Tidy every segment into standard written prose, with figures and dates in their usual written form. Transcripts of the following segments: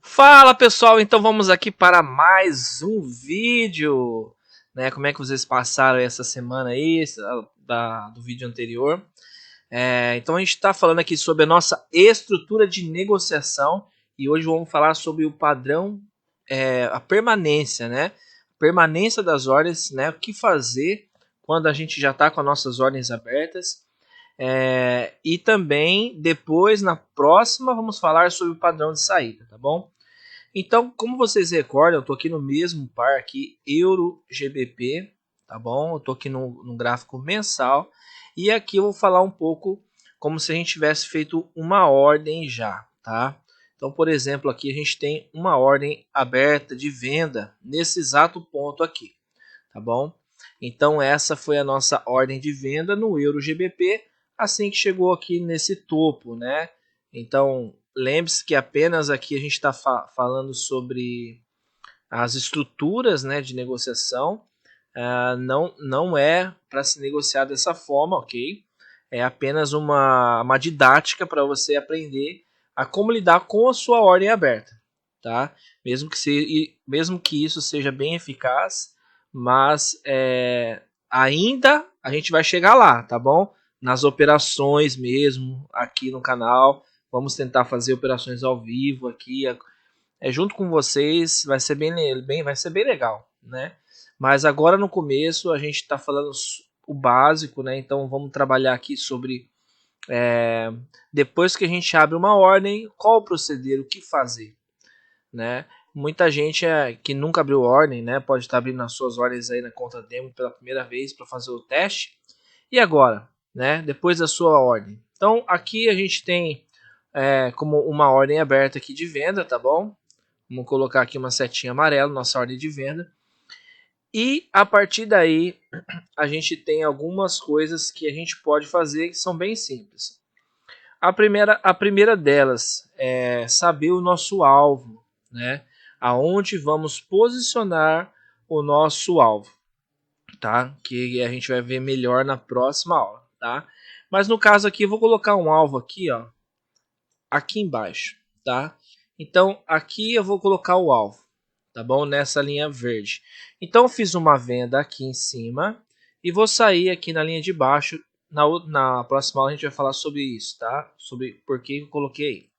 Fala pessoal, então vamos aqui para mais um vídeo, né? Como é que vocês passaram essa semana aí, do vídeo anterior? Então a gente está falando aqui sobre a nossa estrutura de negociação e hoje vamos falar sobre o padrão, a permanência, né? Permanência das ordens, né? O que fazer quando a gente já está com as nossas ordens abertas. E também depois na próxima vamos falar sobre o padrão de saída, tá bom? Então, como vocês recordam, eu estou aqui no mesmo par aqui, Euro GBP, tá bom? Eu estou aqui no gráfico mensal e aqui eu vou falar um pouco como se a gente tivesse feito uma ordem já, tá? Então, por exemplo, aqui a gente tem uma ordem aberta de venda nesse exato ponto aqui, tá bom? Então, essa foi a nossa ordem de venda no Euro GBP, assim que chegou aqui nesse topo, né? Então, lembre-se que apenas aqui a gente está falando sobre as estruturas, né, de negociação. Não é para se negociar dessa forma, ok? É apenas uma didática para você aprender a como lidar com a sua ordem aberta, tá? Mesmo que isso seja bem eficaz, mas ainda a gente vai chegar lá, tá bom? Nas operações mesmo, aqui no canal, vamos tentar fazer operações ao vivo aqui, junto com vocês, vai ser bem legal, né? Mas agora no começo a gente está falando o básico, né? Então vamos trabalhar aqui sobre depois que a gente abre uma ordem, qual o proceder, o que fazer, né? Muita gente que nunca abriu ordem, né? Pode estar abrindo as suas ordens aí na conta demo pela primeira vez para fazer o teste. E agora, né? Depois da sua ordem. Então aqui a gente tem como uma ordem aberta aqui de venda, tá bom? Vamos colocar aqui uma setinha amarela, nossa ordem de venda. E a partir daí, a gente tem algumas coisas que a gente pode fazer que são bem simples. A primeira delas é saber o nosso alvo, né? Aonde vamos posicionar o nosso alvo, tá? Que a gente vai ver melhor na próxima aula, tá? Mas no caso aqui, eu vou colocar um alvo aqui, ó, aqui embaixo, tá? Então aqui eu vou colocar o alvo, tá bom? Nessa linha verde. Então eu fiz uma venda aqui em cima e vou sair aqui na linha de baixo. Na próxima aula a gente vai falar sobre isso, tá? Sobre por que eu coloquei.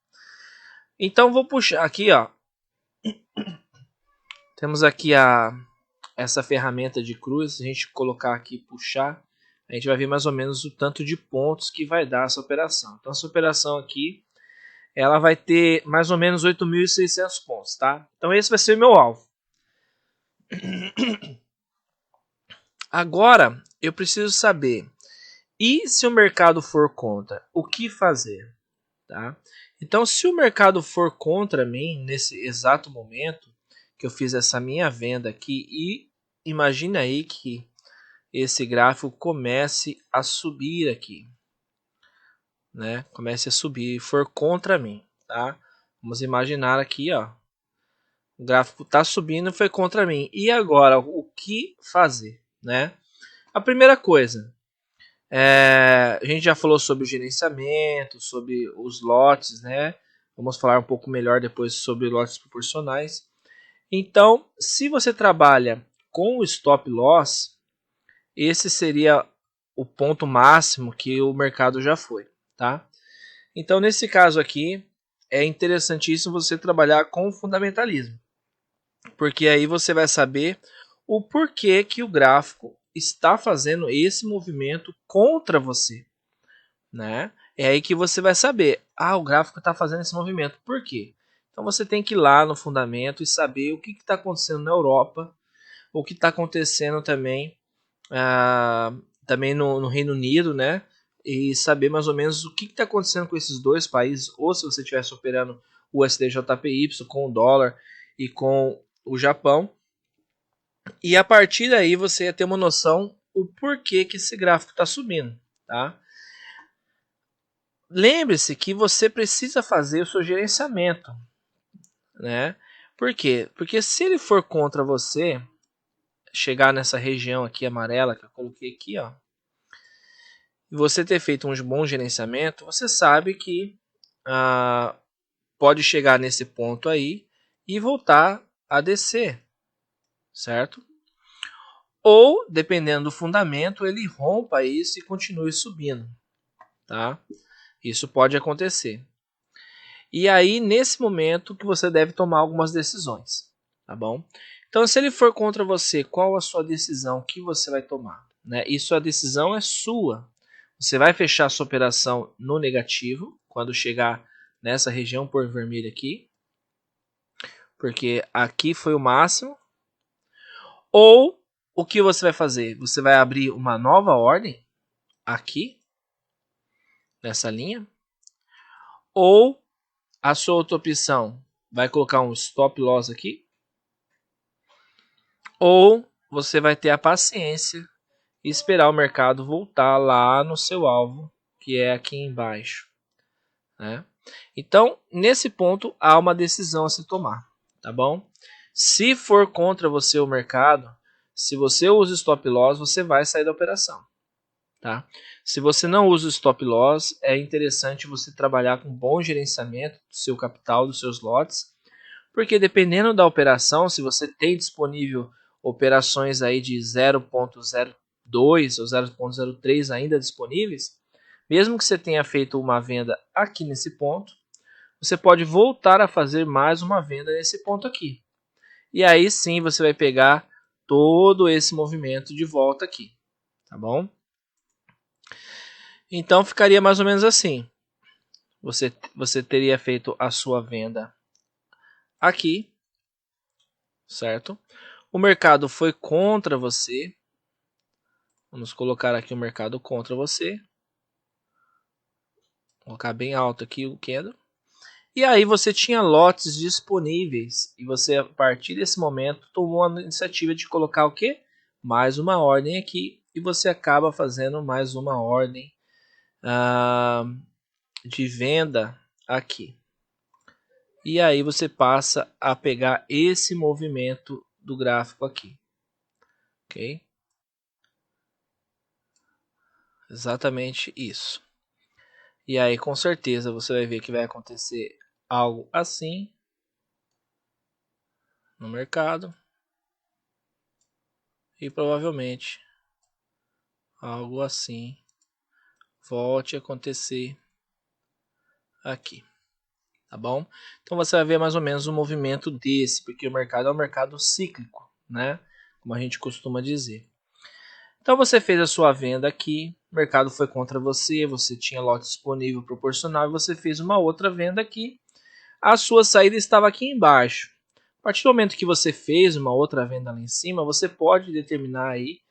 Então vou puxar aqui, ó. Temos aqui essa ferramenta de cruz. Se a gente colocar aqui e puxar, a gente vai ver mais ou menos o tanto de pontos que vai dar essa operação. Então essa operação aqui, ela vai ter mais ou menos 8.600 pontos, tá? Então esse vai ser o meu alvo. Agora eu preciso saber, e se o mercado for contra, o que fazer? Tá? Então, se o mercado for contra mim nesse exato momento que eu fiz essa minha venda aqui, e imagine aí que esse gráfico comece a subir aqui, né? Comece a subir e for contra mim, tá? Vamos imaginar aqui, ó, o gráfico está subindo e foi contra mim. E agora, o que fazer, né? A primeira coisa, a gente já falou sobre o gerenciamento, sobre os lotes, né? Vamos falar um pouco melhor depois sobre lotes proporcionais. Então, se você trabalha com o stop loss, esse seria o ponto máximo que o mercado já foi, tá? Então, nesse caso aqui, é interessantíssimo você trabalhar com o fundamentalismo, porque aí você vai saber o porquê que o gráfico está fazendo esse movimento contra você, né? É aí que você vai saber, o gráfico está fazendo esse movimento, por quê? Então você tem que ir lá no fundamento e saber o que está acontecendo na Europa, o que está acontecendo também no Reino Unido, né? E saber mais ou menos o que está acontecendo com esses dois países, ou se você estivesse operando o USDJPY com o dólar e com o Japão. E a partir daí você ia ter uma noção o porquê que esse gráfico está subindo, tá? Lembre-se que você precisa fazer o seu gerenciamento, né? Por quê? Porque se ele for contra você, chegar nessa região aqui amarela que eu coloquei aqui, ó, e você ter feito um bom gerenciamento, você sabe que pode chegar nesse ponto aí e voltar a descer, certo? Ou, dependendo do fundamento, ele rompa isso e continue subindo, tá? Isso pode acontecer. E aí, nesse momento, que você deve tomar algumas decisões, tá bom? Então, se ele for contra você, qual a sua decisão que você vai tomar? Né? Isso, a decisão é sua. Você vai fechar a sua operação no negativo, quando chegar nessa região por vermelho aqui, porque aqui foi o máximo. Ou, o que você vai fazer? Você vai abrir uma nova ordem, aqui, nessa linha. Ou, a sua outra opção, vai colocar um stop loss aqui. Ou você vai ter a paciência e esperar o mercado voltar lá no seu alvo, que é aqui embaixo, né? Então, nesse ponto, há uma decisão a se tomar, tá bom? Se for contra você o mercado, se você usa stop loss, você vai sair da operação, tá? Se você não usa o stop loss, é interessante você trabalhar com bom gerenciamento do seu capital, dos seus lotes, porque dependendo da operação, se você tem disponível operações aí de 0.02 ou 0.03 ainda disponíveis, mesmo que você tenha feito uma venda aqui nesse ponto, você pode voltar a fazer mais uma venda nesse ponto aqui. E aí sim você vai pegar todo esse movimento de volta aqui, tá bom? Então ficaria mais ou menos assim. Você teria feito a sua venda aqui, certo? O mercado foi contra você. Vamos colocar aqui o mercado contra você. Vou colocar bem alto aqui o candle. E aí você tinha lotes disponíveis. E você, a partir desse momento, tomou a iniciativa de colocar o quê? Mais uma ordem aqui. E você acaba fazendo mais uma ordem de venda aqui. E aí você passa a pegar esse movimento do gráfico aqui. Ok? Exatamente isso. E aí com certeza você vai ver que vai acontecer algo assim no mercado. E provavelmente algo assim volte a acontecer aqui. Tá bom? Então você vai ver mais ou menos um movimento desse, porque o mercado é um mercado cíclico, né? Como a gente costuma dizer. Então você fez a sua venda aqui, o mercado foi contra você, você tinha lote disponível proporcional e você fez uma outra venda aqui. A sua saída estava aqui embaixo. A partir do momento que você fez uma outra venda lá em cima, você pode determinar aí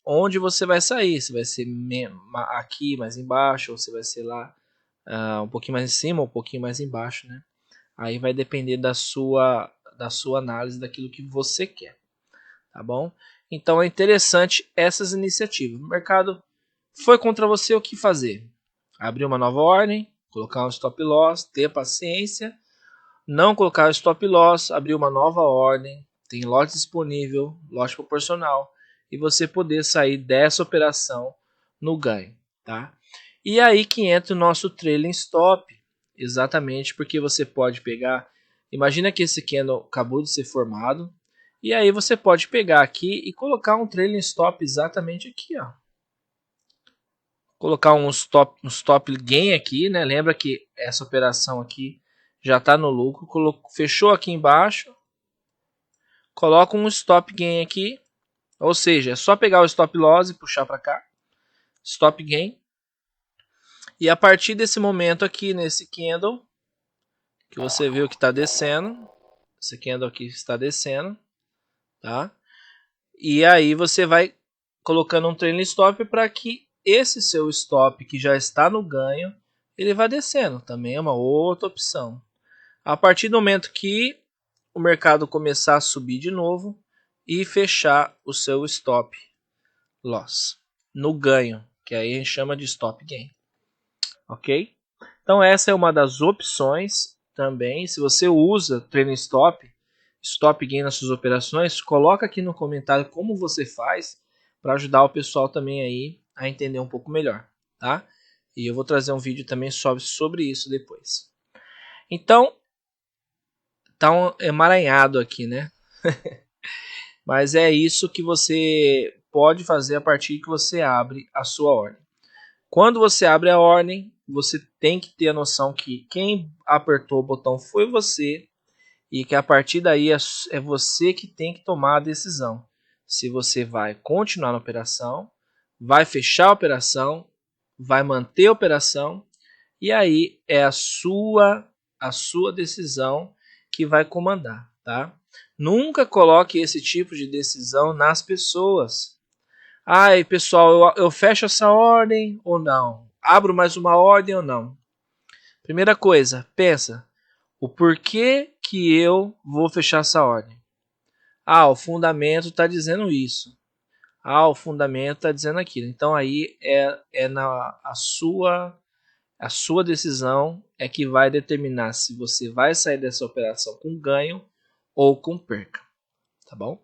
onde você vai sair. Se vai ser aqui mais embaixo, ou se vai ser lá um pouquinho mais em cima ou um pouquinho mais embaixo, né? Aí vai depender da sua análise daquilo que você quer, tá bom? Então é interessante essas iniciativas. O mercado foi contra você, o que fazer? Abrir uma nova ordem, colocar um stop loss, ter paciência, não colocar o stop loss, abrir uma nova ordem, tem lote disponível, lote proporcional, e você poder sair dessa operação no ganho, tá? E aí que entra o nosso trailing stop, exatamente porque você pode pegar, imagina que esse candle acabou de ser formado, e aí você pode pegar aqui e colocar um trailing stop exatamente aqui, ó. Colocar um stop gain aqui, né? Lembra que essa operação aqui já está no lucro, fechou aqui embaixo, coloca um stop gain aqui, ou seja, é só pegar o stop loss e puxar para cá, stop gain, e a partir desse momento aqui nesse candle, que você viu que está descendo, esse candle aqui está descendo, tá? E aí você vai colocando um trailing stop para que esse seu stop que já está no ganho, ele vai descendo, também é uma outra opção. A partir do momento que o mercado começar a subir de novo e fechar o seu stop loss no ganho, que aí a gente chama de stop gain, ok? Então essa é uma das opções também. Se você usa trailing stop gain nas suas operações, coloca aqui no comentário como você faz para ajudar o pessoal também aí a entender um pouco melhor, tá? E eu vou trazer um vídeo também sobre isso depois. Então, tá um emaranhado aqui, né? Mas é isso que você pode fazer a partir que você abre a sua ordem. Quando você abre a ordem, você tem que ter a noção que quem apertou o botão foi você e que a partir daí é você que tem que tomar a decisão. Se você vai continuar na operação, vai fechar a operação, vai manter a operação e aí é a sua decisão que vai comandar, tá? Nunca coloque esse tipo de decisão nas pessoas. Ai, pessoal, eu fecho essa ordem ou não? Abro mais uma ordem ou não? Primeira coisa, pensa, o porquê que eu vou fechar essa ordem? Ah, o fundamento está dizendo isso. Ah, o fundamento está dizendo aquilo. Então aí a sua decisão é que vai determinar se você vai sair dessa operação com ganho ou com perca, tá bom?